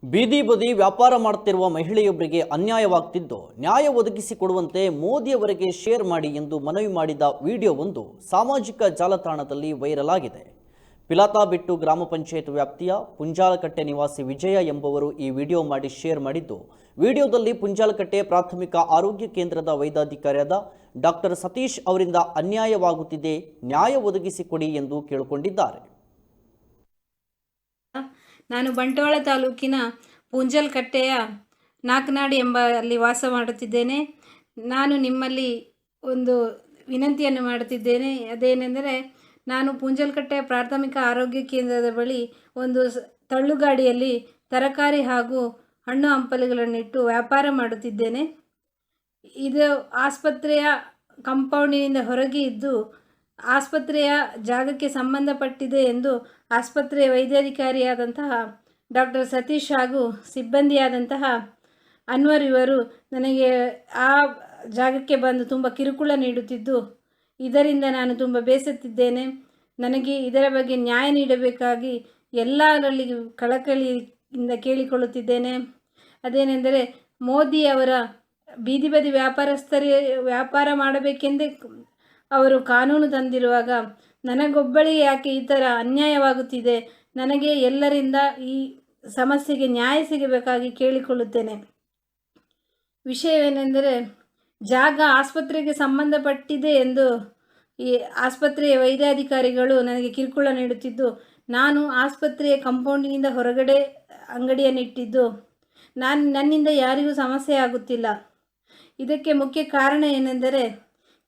ಬೀದಿ ಬದಿ ವ್ಯಾಪಾರ ಮಾಡುತ್ತಿರುವ ಮಹಿಳೆಯೊಬ್ಬರಿಗೆ ಅನ್ಯಾಯವಾಗುತ್ತಿದ್ದು ನ್ಯಾಯ ಒದಗಿಸಿಕೊಡುವಂತೆ ಮೋದಿಯವರಿಗೆ ಶೇರ್ ಮಾಡಿ ಎಂದು ಮನವಿ ಮಾಡಿದ ವಿಡಿಯೋವೊಂದು ಸಾಮಾಜಿಕ ಜಾಲತಾಣದಲ್ಲಿ ವೈರಲ್ ಆಗಿದೆ. ಪಿಲಾತಬೆಟ್ಟು ಗ್ರಾಮ ಪಂಚಾಯತ್ ವ್ಯಾಪ್ತಿಯ ಪುಂಜಾಲಕಟ್ಟೆ ನಿವಾಸಿ ವಿಜಯ ಎಂಬುವರು ಈ ವಿಡಿಯೋ ಮಾಡಿ ಶೇರ್ ಮಾಡಿದ್ದು, ವಿಡಿಯೋದಲ್ಲಿ ಪುಂಜಾಲಕಟ್ಟೆ ಪ್ರಾಥಮಿಕ ಆರೋಗ್ಯ ಕೇಂದ್ರದ ವೈದ್ಯಾಧಿಕಾರಿಯಾದ ಡಾಕ್ಟರ್ ಸತೀಶ್ ಅವರಿಂದ ಅನ್ಯಾಯವಾಗುತ್ತಿದೆ, ನ್ಯಾಯ ಒದಗಿಸಿಕೊಡಿ ಎಂದು ಕೇಳಿಕೊಂಡಿದ್ದಾರೆ. ನಾನು ಬಂಟ್ವಾಳ ತಾಲೂಕಿನ ಪುಂಜಾಲಕಟ್ಟೆಯ ನಾಕನಾಡಿ ಎಂಬ ಅಲ್ಲಿ ವಾಸ ಮಾಡುತ್ತಿದ್ದೇನೆ. ನಾನು ನಿಮ್ಮಲ್ಲಿ ಒಂದು ವಿನಂತಿಯನ್ನು ಮಾಡುತ್ತಿದ್ದೇನೆ. ಅದೇನೆಂದರೆ, ನಾನು ಪುಂಜಾಲಕಟ್ಟೆ ಪ್ರಾಥಮಿಕ ಆರೋಗ್ಯ ಕೇಂದ್ರದ ಬಳಿ ಒಂದು ತಳ್ಳುಗಾಡಿಯಲ್ಲಿ ತರಕಾರಿ ಹಾಗೂ ಹಣ್ಣು ಹಂಪಲುಗಳನ್ನಿಟ್ಟು ವ್ಯಾಪಾರ ಮಾಡುತ್ತಿದ್ದೇನೆ. ಇದು ಆಸ್ಪತ್ರೆಯ ಕಾಂಪೌಂಡಿನಿಂದ ಹೊರಗೆ ಇದ್ದು ಆಸ್ಪತ್ರೆಯ ಜಾಗಕ್ಕೆ ಸಂಬಂಧಪಟ್ಟಿದೆ ಎಂದು ಆಸ್ಪತ್ರೆಯ ವೈದ್ಯಾಧಿಕಾರಿಯಾದಂತಹ ಡಾಕ್ಟರ್ ಸತೀಶ್ ಹಾಗೂ ಸಿಬ್ಬಂದಿಯಾದಂತಹ ಅನ್ವರ್ ಇವರು ನನಗೆ ಆ ಜಾಗಕ್ಕೆ ಬಂದು ತುಂಬ ಕಿರುಕುಳ ನೀಡುತ್ತಿದ್ದು, ಇದರಿಂದ ನಾನು ತುಂಬ ಬೇಸತ್ತಿದ್ದೇನೆ. ನನಗೆ ಇದರ ಬಗ್ಗೆ ನ್ಯಾಯ ನೀಡಬೇಕಾಗಿ ಎಲ್ಲರಲ್ಲಿ ಕಳಕಳಿಯಿಂದ ಕೇಳಿಕೊಳ್ಳುತ್ತಿದ್ದೇನೆ. ಅದೇನೆಂದರೆ, ಮೋದಿಯವರ ಬೀದಿ ಬದಿ ವ್ಯಾಪಾರ ಮಾಡಬೇಕೆಂದೇ ಅವರು ಕಾನೂನು ತಂದಿರುವಾಗ ನನಗೊಬ್ಬಳಿಗೆ ಯಾಕೆ ಈ ಥರ ಅನ್ಯಾಯವಾಗುತ್ತಿದೆ? ನನಗೆ ಎಲ್ಲರಿಂದ ಈ ಸಮಸ್ಯೆಗೆ ನ್ಯಾಯ ಸಿಗಬೇಕಾಗಿ ಕೇಳಿಕೊಳ್ಳುತ್ತೇನೆ. ವಿಷಯವೇನೆಂದರೆ, ಜಾಗ ಆಸ್ಪತ್ರೆಗೆ ಸಂಬಂಧಪಟ್ಟಿದೆ ಎಂದು ಈ ಆಸ್ಪತ್ರೆಯ ವೈದ್ಯಾಧಿಕಾರಿಗಳು ನನಗೆ ಕಿರುಕುಳ ನೀಡುತ್ತಿದ್ದು, ನಾನು ಆಸ್ಪತ್ರೆಯ ಕಾಂಪೌಂಡಿನಿಂದ ಹೊರಗಡೆ ಅಂಗಡಿಯನ್ನಿಟ್ಟಿದ್ದು, ನನ್ನಿಂದ ಯಾರಿಗೂ ಸಮಸ್ಯೆ ಆಗುತ್ತಿಲ್ಲ. ಇದಕ್ಕೆ ಮುಖ್ಯ ಕಾರಣ ಏನೆಂದರೆ,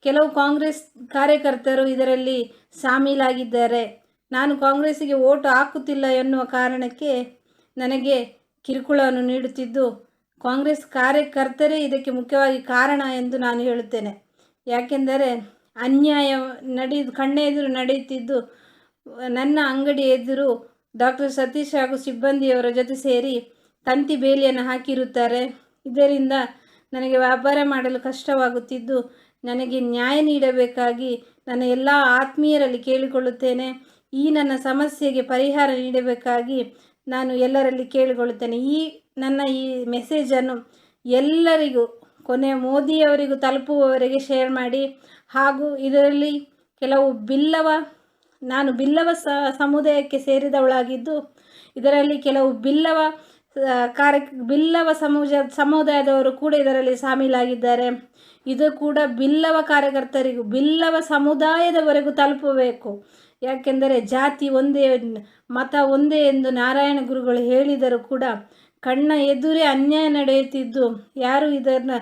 ಕೆಲವು ಕಾಂಗ್ರೆಸ್ ಕಾರ್ಯಕರ್ತರು ಇದರಲ್ಲಿ ಶಾಮೀಲಾಗಿದ್ದಾರೆ. ನಾನು ಕಾಂಗ್ರೆಸ್ಸಿಗೆ ವೋಟ್ ಹಾಕುತ್ತಿಲ್ಲ ಎನ್ನುವ ಕಾರಣಕ್ಕೆ ನನಗೆ ಕಿರುಕುಳವನ್ನು ನೀಡುತ್ತಿದ್ದು, ಕಾಂಗ್ರೆಸ್ ಕಾರ್ಯಕರ್ತರೇ ಇದಕ್ಕೆ ಮುಖ್ಯವಾಗಿ ಕಾರಣ ಎಂದು ನಾನು ಹೇಳುತ್ತೇನೆ. ಯಾಕೆಂದರೆ, ಅನ್ಯಾಯ ಕಣ್ಣೆದುರು ನಡೆಯುತ್ತಿದ್ದು, ನನ್ನ ಅಂಗಡಿ ಎದುರು ಡಾಕ್ಟರ್ ಸತೀಶ್ ಹಾಗೂ ಸಿಬ್ಬಂದಿಯವರ ಜೊತೆ ಸೇರಿ ತಂತಿ ಬೇಲಿಯನ್ನು ಹಾಕಿರುತ್ತಾರೆ. ಇದರಿಂದ ನನಗೆ ವ್ಯಾಪಾರ ಮಾಡಲು ಕಷ್ಟವಾಗುತ್ತಿದ್ದು, ನನಗೆ ನ್ಯಾಯ ನೀಡಬೇಕಾಗಿ ನನ್ನ ಎಲ್ಲ ಆತ್ಮೀಯರಲ್ಲಿ ಕೇಳಿಕೊಳ್ಳುತ್ತೇನೆ. ಈ ನನ್ನ ಸಮಸ್ಯೆಗೆ ಪರಿಹಾರ ನೀಡಬೇಕಾಗಿ ನಾನು ಎಲ್ಲರಲ್ಲಿ ಕೇಳಿಕೊಳ್ಳುತ್ತೇನೆ. ನನ್ನ ಈ ಮೆಸೇಜನ್ನು ಎಲ್ಲರಿಗೂ ಮೋದಿಯವರಿಗೂ ತಲುಪುವವರೆಗೆ ಶೇರ್ ಮಾಡಿ. ಹಾಗೂ ಇದರಲ್ಲಿ ನಾನು ಬಿಲ್ಲವ ಸಮುದಾಯಕ್ಕೆ ಸೇರಿದವಳಾಗಿದ್ದು, ಇದರಲ್ಲಿ ಕೆಲವು ಬಿಲ್ಲವ ಸಮುದಾಯದವರು ಕೂಡ ಇದರಲ್ಲಿ ಶಾಮೀಲಾಗಿದ್ದಾರೆ. ಇದು ಕೂಡ ಬಿಲ್ಲವ ಕಾರ್ಯಕರ್ತರಿಗೂ ಬಿಲ್ಲವ ಸಮುದಾಯದವರೆಗೂ ತಲುಪಬೇಕು. ಯಾಕೆಂದರೆ ಜಾತಿ ಒಂದೇ, ಮತ ಒಂದೇ ಎಂದು ನಾರಾಯಣ ಗುರುಗಳು ಹೇಳಿದರೂ ಕೂಡ ಕಣ್ಣ ಎದುರೇ ಅನ್ಯಾಯ ನಡೆಯುತ್ತಿದ್ದು ಯಾರೂ ಇದನ್ನು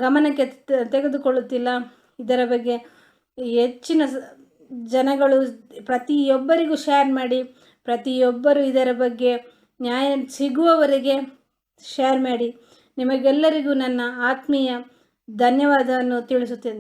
ಗಮನಕ್ಕೆ ತೆಗೆದುಕೊಳ್ಳುತ್ತಿಲ್ಲ. ಇದರ ಬಗ್ಗೆ ಹೆಚ್ಚಿನ ಜನಗಳು ಪ್ರತಿಯೊಬ್ಬರಿಗೂ ಶೇರ್ ಮಾಡಿ, ಪ್ರತಿಯೊಬ್ಬರು ಇದರ ಬಗ್ಗೆ ನ್ಯಾಯ ಸಿಗುವವರೆಗೆ ಶೇರ್ ಮಾಡಿ. ನಿಮಗೆಲ್ಲರಿಗೂ ನನ್ನ ಆತ್ಮೀಯ ಧನ್ಯವಾದವನ್ನು ತಿಳಿಸುತ್ತೇನೆ.